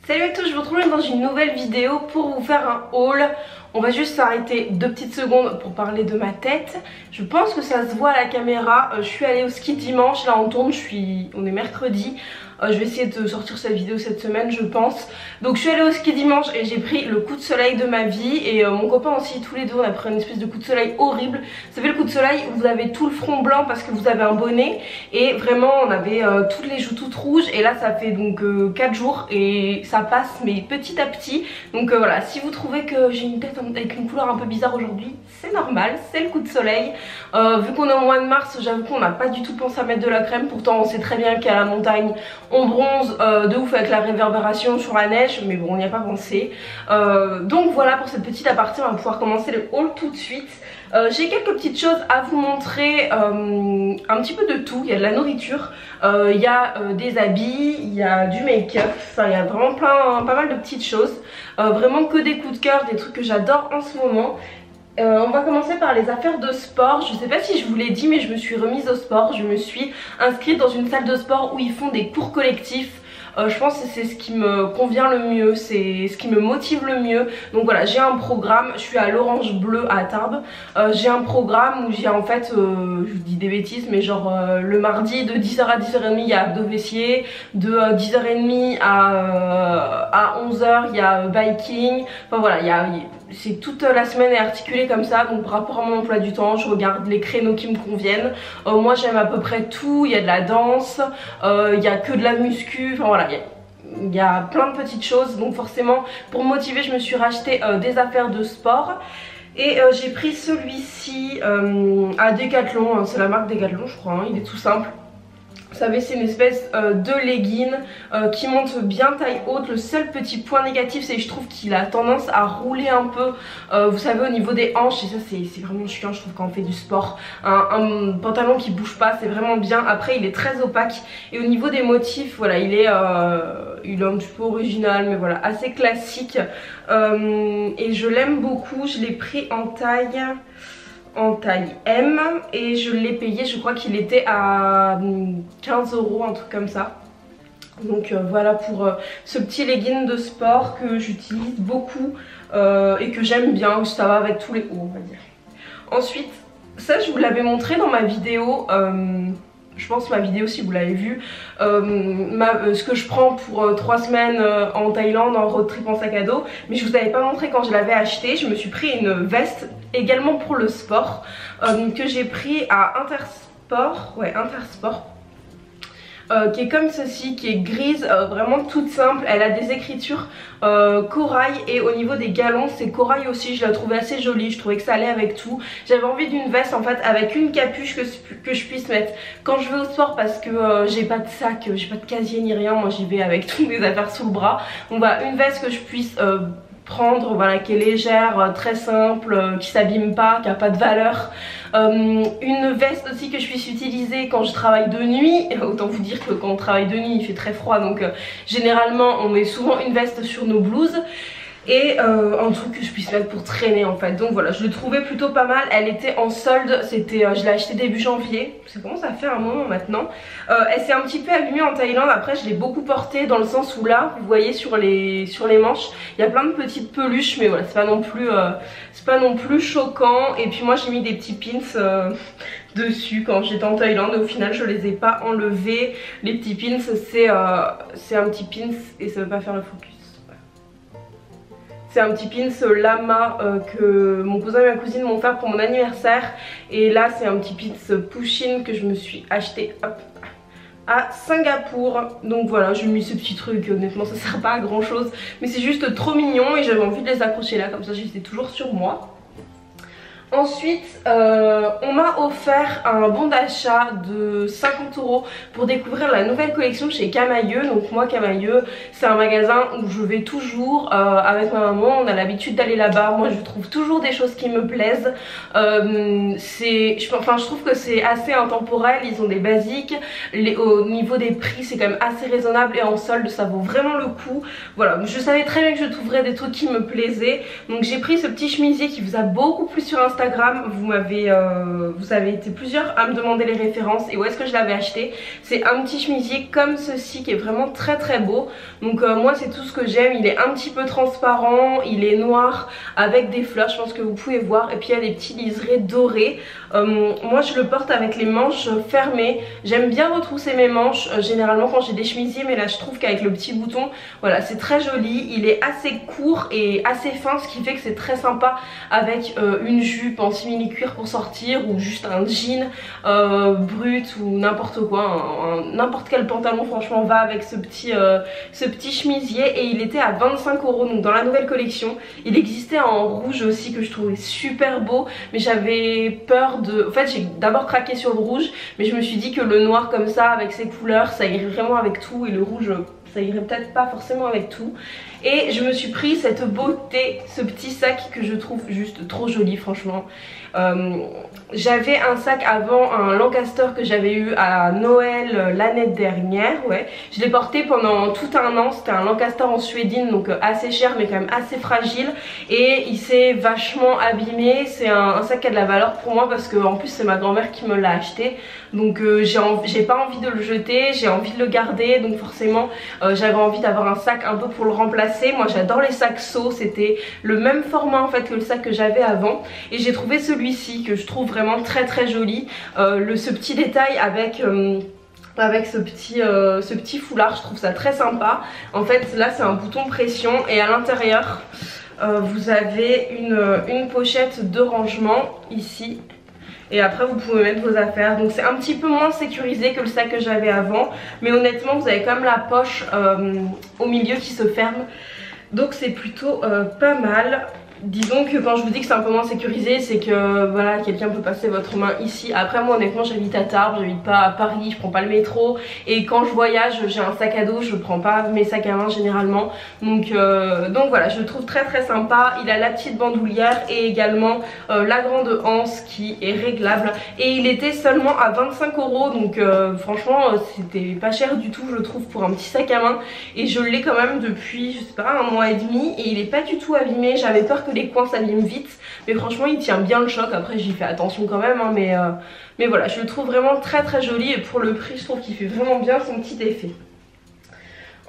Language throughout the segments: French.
Salut à tous, je vous retrouve dans une nouvelle vidéo pour vous faire un haul. On va juste s'arrêter 2 petites secondes pour parler de ma tête. Je pense que ça se voit à la caméra. Je suis allée au ski dimanche, là on tourne, on est mercredi. Je vais essayer de sortir cette vidéo cette semaine je pense. Donc je suis allée au ski dimanche et j'ai pris le coup de soleil de ma vie. Et mon copain aussi, tous les deux on a pris une espèce de coup de soleil horrible. Ça fait le coup de soleil où vous avez tout le front blanc parce que vous avez un bonnet. Et vraiment on avait toutes les joues toutes rouges. Et là ça fait donc 4 jours et ça passe mais petit à petit. Donc voilà, si vous trouvez que j'ai une tête avec une couleur un peu bizarre aujourd'hui, c'est normal, c'est le coup de soleil. Vu qu'on est au mois de mars, j'avoue qu'on n'a pas du tout pensé à mettre de la crème. Pourtant on sait très bien qu'à la montagne on bronze de ouf avec la réverbération sur la neige, mais bon on n'y a pas pensé. Donc voilà pour cette petite aparté, on va pouvoir commencer le haul tout de suite. J'ai quelques petites choses à vous montrer, un petit peu de tout. Il y a de la nourriture, il y a des habits, il y a du make-up, enfin il y a vraiment pas mal de petites choses. Vraiment que des coups de cœur, des trucs que j'adore en ce moment. On va commencer par les affaires de sport. Je sais pas si je vous l'ai dit mais je me suis remise au sport. Je me suis inscrite dans une salle de sport où ils font des cours collectifs. Je pense que c'est ce qui me convient le mieux, c'est ce qui me motive le mieux. Donc voilà, j'ai un programme, je suis à l'Orange Bleu à Tarbes. J'ai un programme où j'ai en fait, je vous dis des bêtises, mais genre le mardi de 10h à 10h30 il y a abdos fessiers, de 10h30 à 11h il y a biking. Enfin voilà, c'est toute la semaine est articulée comme ça. Donc par rapport à mon emploi du temps, je regarde les créneaux qui me conviennent. Moi j'aime à peu près tout, il y a de la danse, il y a que de la muscu, enfin voilà. Il y a plein de petites choses, donc forcément pour me motiver je me suis racheté des affaires de sport. Et j'ai pris celui-ci à Decathlon, c'est la marque Decathlon je crois, hein, il est tout simple. Vous savez c'est une espèce de legging qui monte bien taille haute. Le seul petit point négatif c'est que je trouve qu'il a tendance à rouler un peu, vous savez au niveau des hanches. Et ça c'est vraiment chiant je trouve quand on fait du sport. Un pantalon qui bouge pas c'est vraiment bien. Après il est très opaque. Et au niveau des motifs voilà il est un petit peu original mais voilà assez classique. Et je l'aime beaucoup, je l'ai pris en taille M et je l'ai payé, je crois qu'il était à 15 €, un truc comme ça. Donc voilà pour ce petit legging de sport que j'utilise beaucoup et que j'aime bien, ça va avec tous les hauts on va dire. Ensuite ça je vous l'avais montré dans ma vidéo, je pense ma vidéo si vous l'avez vu, ce que je prends pour 3 semaines en Thaïlande en road trip en sac à dos. Mais je vous avais pas montré quand je l'avais acheté. Je me suis pris une veste également pour le sport que j'ai pris à Intersport, ouais Intersport. Qui est comme ceci, qui est grise, vraiment toute simple. Elle a des écritures corail et au niveau des galons c'est corail aussi. Je la trouvais assez jolie, je trouvais que ça allait avec tout. J'avais envie d'une veste en fait avec une capuche que je puisse mettre quand je vais au sport parce que j'ai pas de sac, j'ai pas de casier ni rien. Moi j'y vais avec toutes mes affaires sous le bras. Donc voilà, une veste que je puisse prendre, voilà, qui est légère, très simple, qui s'abîme pas, qui a pas de valeur. Une veste aussi que je puisse utiliser quand je travaille de nuit. Autant vous dire que quand on travaille de nuit il fait très froid, donc généralement on met souvent une veste sur nos blouses. Et un truc que je puisse mettre pour traîner en fait. Donc voilà, je le trouvais plutôt pas mal. Elle était en solde, je l'ai acheté début janvier. Ça commence à faire un moment maintenant. Elle s'est un petit peu abîmée en Thaïlande. Après je l'ai beaucoup portée dans le sens où là, vous voyez sur les manches, il y a plein de petites peluches. Mais voilà, c'est pas non plus choquant. Et puis moi j'ai mis des petits pins dessus quand j'étais en Thaïlande. Et au final je les ai pas enlevés. Les petits pins c'est un petit pins et ça veut pas faire le focus. C'est un petit pins lama que mon cousin et ma cousine m'ont fait pour mon anniversaire. Et là c'est un petit pins push-in que je me suis acheté à Singapour. Donc voilà, j'ai mis ce petit truc, honnêtement ça sert pas à grand chose. Mais c'est juste trop mignon et j'avais envie de les accrocher là, comme ça j'étais toujours sur moi. Ensuite, on m'a offert un bon d'achat de 50 € pour découvrir la nouvelle collection chez Camaïeu. Donc moi Camaïeu c'est un magasin où je vais toujours avec ma maman, on a l'habitude d'aller là-bas. Moi je trouve toujours des choses qui me plaisent. Je trouve que c'est assez intemporel, ils ont des basiques. Au niveau des prix c'est quand même assez raisonnable et en solde ça vaut vraiment le coup. Voilà, je savais très bien que je trouverais des trucs qui me plaisaient. Donc j'ai pris ce petit chemisier qui vous a beaucoup plu sur Instagram. Instagram, vous avez été plusieurs à me demander les références et où est-ce que je l'avais acheté. C'est un petit chemisier comme ceci qui est vraiment très très beau. Donc moi c'est tout ce que j'aime, il est un petit peu transparent, il est noir avec des fleurs, je pense que vous pouvez voir, et puis il y a des petits liserés dorés. Moi je le porte avec les manches fermées, j'aime bien retrousser mes manches généralement quand j'ai des chemisiers, mais là je trouve qu'avec le petit bouton, voilà, c'est très joli, il est assez court et assez fin, ce qui fait que c'est très sympa avec une jupe en simili cuir pour sortir, ou juste un jean brut ou n'importe quoi, n'importe quel pantalon franchement va avec ce petit chemisier. Et il était à 25 €, donc dans la nouvelle collection. Il existait en rouge aussi que je trouvais super beau, mais j'avais peur de... En fait j'ai d'abord craqué sur le rouge, mais je me suis dit que le noir comme ça avec ses couleurs ça irait vraiment avec tout, et le rouge ça irait peut-être pas forcément avec tout. Et je me suis pris cette beauté, ce petit sac que je trouve juste trop joli franchement. J'avais un sac avant, un Lancaster que j'avais eu à Noël l'année dernière, ouais. Je l'ai porté pendant tout un an, c'était un Lancaster en suédine, donc assez cher mais quand même assez fragile. Et il s'est vachement abîmé, c'est un sac qui a de la valeur pour moi parce que en plus c'est ma grand-mère qui me l'a acheté. Donc j'ai pas envie de le jeter, j'ai envie de le garder, donc forcément j'avais envie d'avoir un sac un peu pour le remplacer. Moi j'adore les sacs seaux, c'était le même format en fait que le sac que j'avais avant, et j'ai trouvé celui-ci que je trouve vraiment très très joli. Ce petit détail avec ce petit foulard, je trouve ça très sympa. En fait là c'est un bouton pression, et à l'intérieur vous avez une pochette de rangement ici. Et après vous pouvez mettre vos affaires, donc c'est un petit peu moins sécurisé que le sac que j'avais avant, mais honnêtement vous avez quand même la poche au milieu qui se ferme, donc c'est plutôt pas mal. Disons que quand je vous dis que c'est un peu moins sécurisé, c'est que voilà, quelqu'un peut passer votre main ici. Après moi honnêtement j'habite à Tarbes, j'habite pas à Paris, je prends pas le métro, et quand je voyage j'ai un sac à dos, je prends pas mes sacs à main généralement. Donc voilà, je le trouve très très sympa. Il a la petite bandoulière et également la grande anse qui est réglable, et il était seulement à 25 €, donc franchement c'était pas cher du tout je trouve pour un petit sac à main. Et je l'ai quand même depuis je sais pas 1 mois et demi, et il est pas du tout abîmé. J'avais peur que les coins s'abîment vite, mais franchement il tient bien le choc. Après j'y fais attention quand même hein, mais voilà, je le trouve vraiment très très joli, et pour le prix je trouve qu'il fait vraiment bien son petit effet.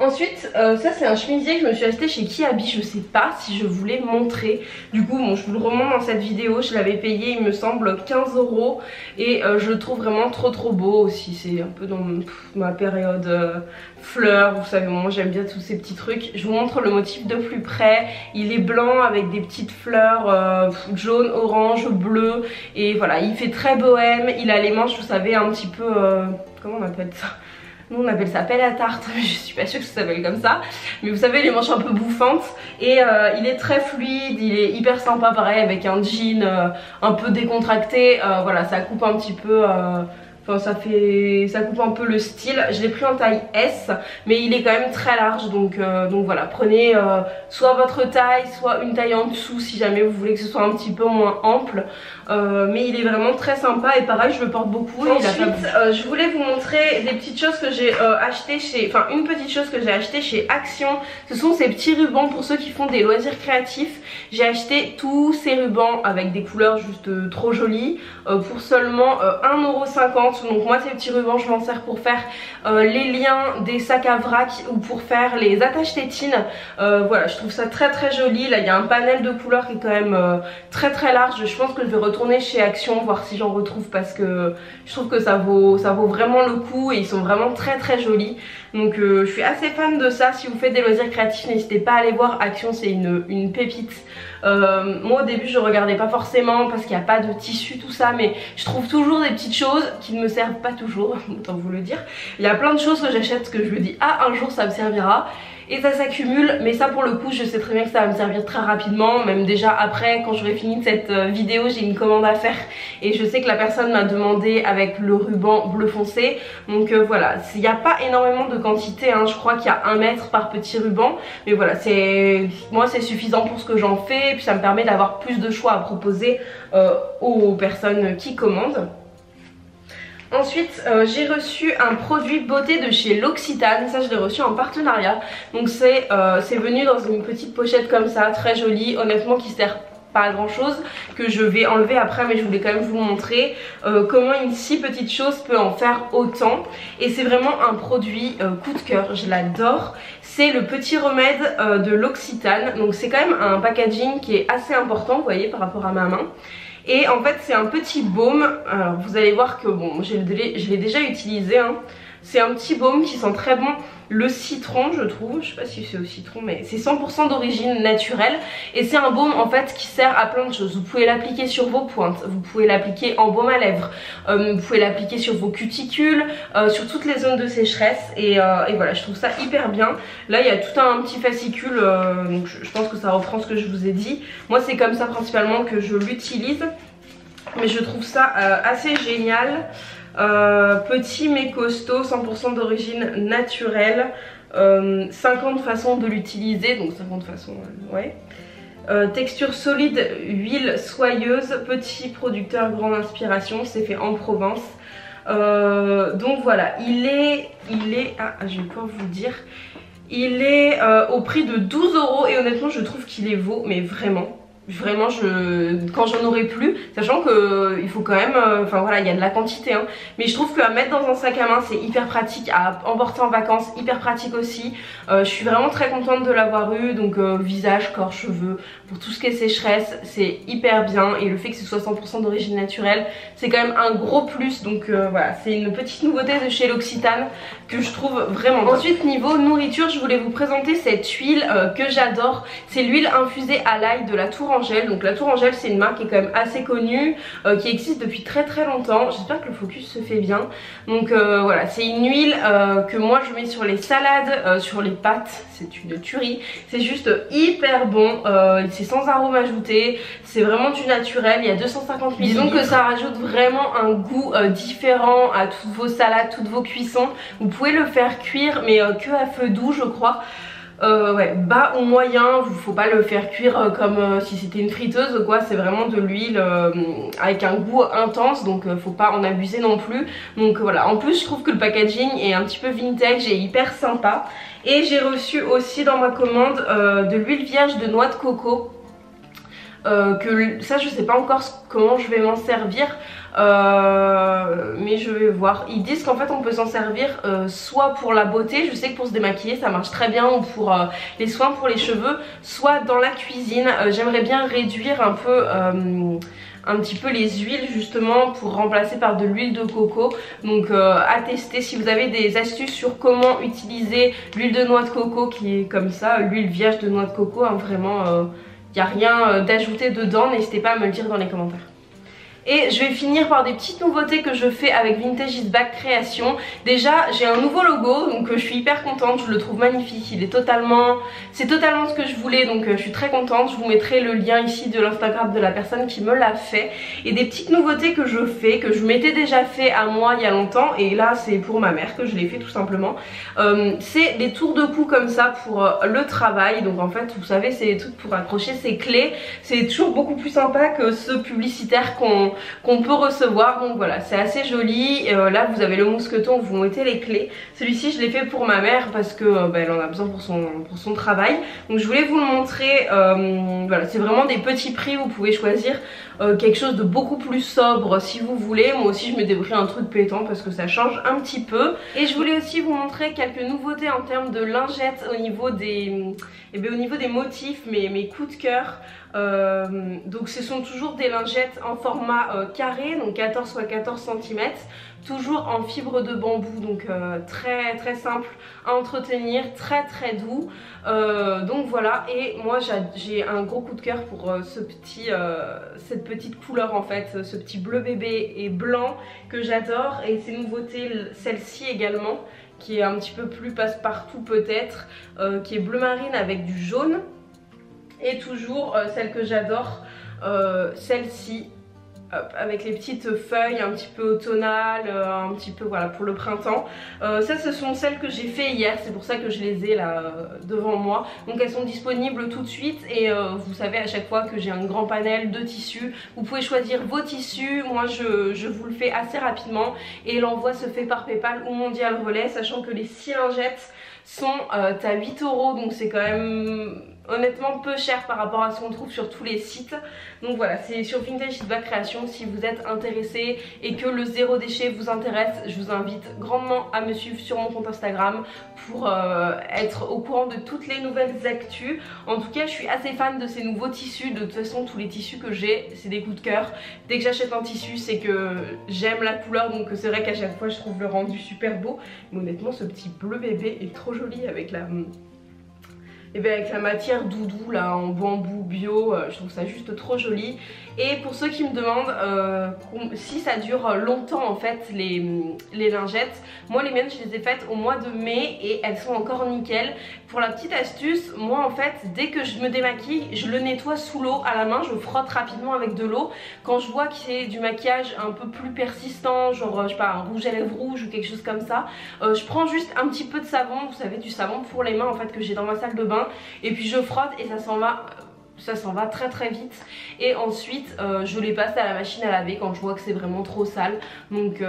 Ensuite ça c'est un chemisier que je me suis acheté chez Kiabi, je sais pas si je vous l'ai montré. Du coup bon, je vous le remonte dans cette vidéo, je l'avais payé il me semble 15 €, et je le trouve vraiment trop beau aussi. C'est un peu dans ma période fleurs, vous savez moi j'aime bien tous ces petits trucs. Je vous montre le motif de plus près, il est blanc avec des petites fleurs jaune, orange, bleu, et voilà il fait très bohème. Il a les manches vous savez un petit peu, comment on appelle ça? Nous on appelle ça pelle à tarte, je suis pas sûre que ça s'appelle comme ça, mais vous savez les manches un peu bouffantes. Et il est très fluide, il est hyper sympa, pareil avec un jean un peu décontracté, voilà ça coupe un petit peu... Enfin, ça coupe un peu le style. Je l'ai pris en taille S, mais il est quand même très large, donc voilà, prenez soit votre taille, soit une taille en dessous si jamais vous voulez que ce soit un petit peu moins ample. Mais il est vraiment très sympa, et pareil je le porte beaucoup. Ensuite je voulais vous montrer des petites choses que j'ai acheté chez... Enfin une petite chose que j'ai acheté chez Action. Ce sont ces petits rubans pour ceux qui font des loisirs créatifs. J'ai acheté tous ces rubans avec des couleurs juste trop jolies pour seulement 1,50 €. Donc moi ces petits rubans je m'en sers pour faire les liens des sacs à vrac ou pour faire les attaches tétines. Voilà je trouve ça très très joli. Là il y a un panel de couleurs qui est quand même très très large. Je pense que je vais retourner chez Action voir si j'en retrouve, parce que je trouve que ça vaut vraiment le coup, et ils sont vraiment très très jolis. Donc je suis assez fan de ça. Si vous faites des loisirs créatifs n'hésitez pas à aller voir Action, c'est une pépite. Moi au début je regardais pas forcément parce qu'il n'y a pas de tissu tout ça, mais je trouve toujours des petites choses qui ne me servent pas toujours, autant vous le dire. Il y a plein de choses que j'achète que je me dis ah un jour ça me servira, et ça s'accumule. Mais ça pour le coup je sais très bien que ça va me servir très rapidement. Même déjà après quand j'aurai fini cette vidéo j'ai une commande à faire, et je sais que la personne m'a demandé avec le ruban bleu foncé. Donc voilà, il n'y a pas énormément de quantité hein. Je crois qu'il y a 1 mètre par petit ruban, mais voilà moi c'est suffisant pour ce que j'en fais, et puis ça me permet d'avoir plus de choix à proposer aux personnes qui commandent. Ensuite j'ai reçu un produit beauté de chez L'Occitane, ça je l'ai reçu en partenariat. Donc c'est venu dans une petite pochette comme ça, très jolie, honnêtement qui sert pas grand chose, que je vais enlever après, mais je voulais quand même vous montrer comment une si petite chose peut en faire autant. Et c'est vraiment un produit coup de cœur, je l'adore. C'est le petit remède de l'Occitane, donc c'est quand même un packaging qui est assez important, vous voyez, par rapport à ma main. Et en fait c'est un petit baume, alors vous allez voir que bon, je l'ai déjà utilisé, hein. C'est un petit baume qui sent très bon le citron, je trouve, je sais pas si c'est au citron, mais c'est 100% d'origine naturelle. Et c'est un baume en fait qui sert à plein de choses. Vous pouvez l'appliquer sur vos pointes, vous pouvez l'appliquer en baume à lèvres, vous pouvez l'appliquer sur vos cuticules, sur toutes les zones de sécheresse. Et voilà, je trouve ça hyper bien. Là il y a tout un petit fascicule, donc je pense que ça reprend ce que je vous ai dit. Moi c'est comme ça principalement que je l'utilise, mais je trouve ça assez génial. Petit mais costaud, 100% d'origine naturelle, 50 façons de l'utiliser, donc 50 façons, ouais. Texture solide, huile soyeuse, petit producteur, grande inspiration, c'est fait en Provence. Donc voilà, il est, je vais pouvoir vous le dire, il est au prix de 12 € et honnêtement je trouve qu'il est vaut, mais vraiment. Vraiment quand j'en aurai plus, sachant que il faut quand même, enfin voilà, il y a de la quantité hein, mais je trouve qu'à mettre dans un sac à main c'est hyper pratique, à emporter en vacances hyper pratique aussi. Je suis vraiment très contente de l'avoir eu, donc visage, corps, cheveux, pour tout ce qui est sécheresse c'est hyper bien, et le fait que ce soit 100% d'origine naturelle c'est quand même un gros plus, donc voilà, c'est une petite nouveauté de chez l'Occitane que je trouve vraiment top. Ensuite niveau nourriture, je voulais vous présenter cette huile que j'adore, c'est l'huile infusée à l'ail de la Tour Angèle. Donc la Tour Angèle c'est une marque qui est quand même assez connue, qui existe depuis très longtemps. J'espère que le focus se fait bien. Donc voilà, c'est une huile que moi je mets sur les salades, sur les pâtes, c'est une tuerie. C'est juste hyper bon, c'est sans arôme ajouté, c'est vraiment du naturel, il y a 250 ml. Disons que ça rajoute vraiment un goût différent à toutes vos salades, toutes vos cuissons. Vous pouvez le faire cuire mais que à feu doux je crois. Ouais, bas ou moyen, faut pas le faire cuire comme si c'était une friteuse ou quoi, c'est vraiment de l'huile avec un goût intense, donc faut pas en abuser non plus. Donc voilà, en plus je trouve que le packaging est un petit peu vintage et hyper sympa. Et j'ai reçu aussi dans ma commande de l'huile vierge de noix de coco. Que ça je sais pas encore comment je vais m'en servir, mais je vais voir. Ils disent qu'en fait on peut s'en servir soit pour la beauté, je sais que pour se démaquiller ça marche très bien, ou pour les soins pour les cheveux, soit dans la cuisine. J'aimerais bien réduire un peu un petit peu les huiles justement pour remplacer par de l'huile de coco. Donc à tester si vous avez des astuces sur comment utiliser l'huile de noix de coco qui est comme ça, l'huile vierge de noix de coco, hein, vraiment il n'y a rien d'ajouté dedans, n'hésitez pas à me le dire dans les commentaires. Et je vais finir par des petites nouveautés que je fais avec Vintage is Back Création. Déjà j'ai un nouveau logo, donc je suis hyper contente, je le trouve magnifique, il est c'est totalement ce que je voulais, donc je suis très contente. Je vous mettrai le lien ici de l'Instagram de la personne qui me l'a fait. Et des petites nouveautés que je fais, que je m'étais déjà fait à moi il y a longtemps, et là c'est pour ma mère que je l'ai fait tout simplement. C'est des tours de cou comme ça pour le travail, donc en fait vous savez c'est des trucs pour accrocher ses clés. C'est toujours beaucoup plus sympa que ceux publicitaires qu'on peut recevoir, donc voilà, c'est assez joli. Là vous avez le mousqueton, vous mettez les clés. Celui-ci je l'ai fait pour ma mère parce que elle en a besoin pour son travail, donc je voulais vous le montrer. Voilà, c'est vraiment des petits prix, vous pouvez choisir quelque chose de beaucoup plus sobre si vous voulez. Moi aussi je m'étais pris un truc pétant parce que ça change un petit peu. Et je voulais aussi vous montrer quelques nouveautés en termes de lingettes au niveau des, au niveau des motifs, mes coups de cœur. Donc ce sont toujours des lingettes en format carré, donc 14 x 14 cm, toujours en fibre de bambou, donc très simple à entretenir, très doux. Donc voilà, et moi j'ai un gros coup de cœur pour cette petite couleur en fait, ce petit bleu bébé et blanc que j'adore. Et ces nouveautés, celle-ci également, qui est un petit peu plus passe-partout peut-être, qui est bleu marine avec du jaune. Et toujours celle que j'adore, celle-ci, avec les petites feuilles un petit peu automnales, un petit peu voilà pour le printemps. Ça ce sont celles que j'ai fait hier, c'est pour ça que je les ai là devant moi. Donc elles sont disponibles tout de suite, et vous savez à chaque fois que j'ai un grand panel de tissus. Vous pouvez choisir vos tissus, moi je vous le fais assez rapidement, et l'envoi se fait par Paypal ou Mondial Relais, sachant que les 6 lingettes sont à 8 €, donc c'est quand même honnêtement peu cher par rapport à ce qu'on trouve sur tous les sites. Donc voilà, c'est sur Vintage Is Back Création. Si vous êtes intéressé et que le zéro déchet vous intéresse, je vous invite grandement à me suivre sur mon compte Instagram pour être au courant de toutes les nouvelles actus. En tout cas, je suis assez fan de ces nouveaux tissus. De toute façon, tous les tissus que j'ai, c'est des coups de cœur. Dès que j'achète un tissu, c'est que j'aime la couleur, donc c'est vrai qu'à chaque fois je trouve le rendu super beau. Mais honnêtement, ce petit bleu bébé est trop joli avec la matière doudou là en bambou bio, je trouve ça juste trop joli. Et pour ceux qui me demandent si ça dure longtemps en fait les lingettes, moi les miennes je les ai faites au mois de mai et elles sont encore nickel. Pour la petite astuce, moi en fait dès que je me démaquille, je le nettoie sous l'eau à la main, je frotte rapidement avec de l'eau. Quand je vois que c'est du maquillage un peu plus persistant, genre je sais pas, un rouge à lèvres rouge ou quelque chose comme ça, je prends juste un petit peu de savon, vous savez, du savon pour les mains en fait que j'ai dans ma salle de bain, et puis je frotte et ça s'en va très très vite. Et ensuite je les passe à la machine à laver quand je vois que c'est vraiment trop sale. Donc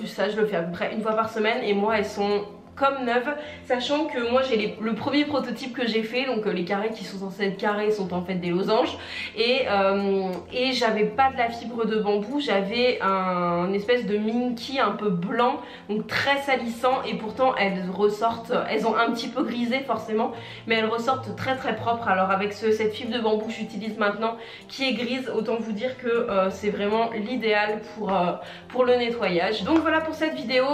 ça je le fais à peu près une fois par semaine et moi elles sont comme neuves, sachant que moi j'ai le premier prototype que j'ai fait, donc les carrés qui sont censés être carrés sont en fait des losanges, et j'avais pas de la fibre de bambou, j'avais un espèce de minky un peu blanc, donc très salissant, et pourtant elles ressortent, elles ont un petit peu grisé forcément, mais elles ressortent très très propres. Alors avec cette fibre de bambou que j'utilise maintenant qui est grise, autant vous dire que c'est vraiment l'idéal pour le nettoyage. Donc voilà pour cette vidéo,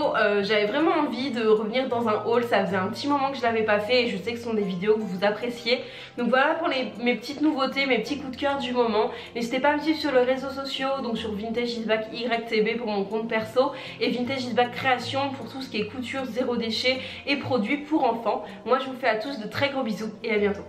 j'avais vraiment envie de revenir dans un haul, ça faisait un petit moment que je l'avais pas fait et je sais que ce sont des vidéos que vous appréciez. Donc voilà pour mes petites nouveautés, mes petits coups de cœur du moment. N'hésitez pas à me suivre sur les réseaux sociaux, donc sur Vintage Is Back YTB pour mon compte perso et Vintage Is Back Création pour tout ce qui est couture, zéro déchet et produits pour enfants. Moi je vous fais à tous de très gros bisous et à bientôt.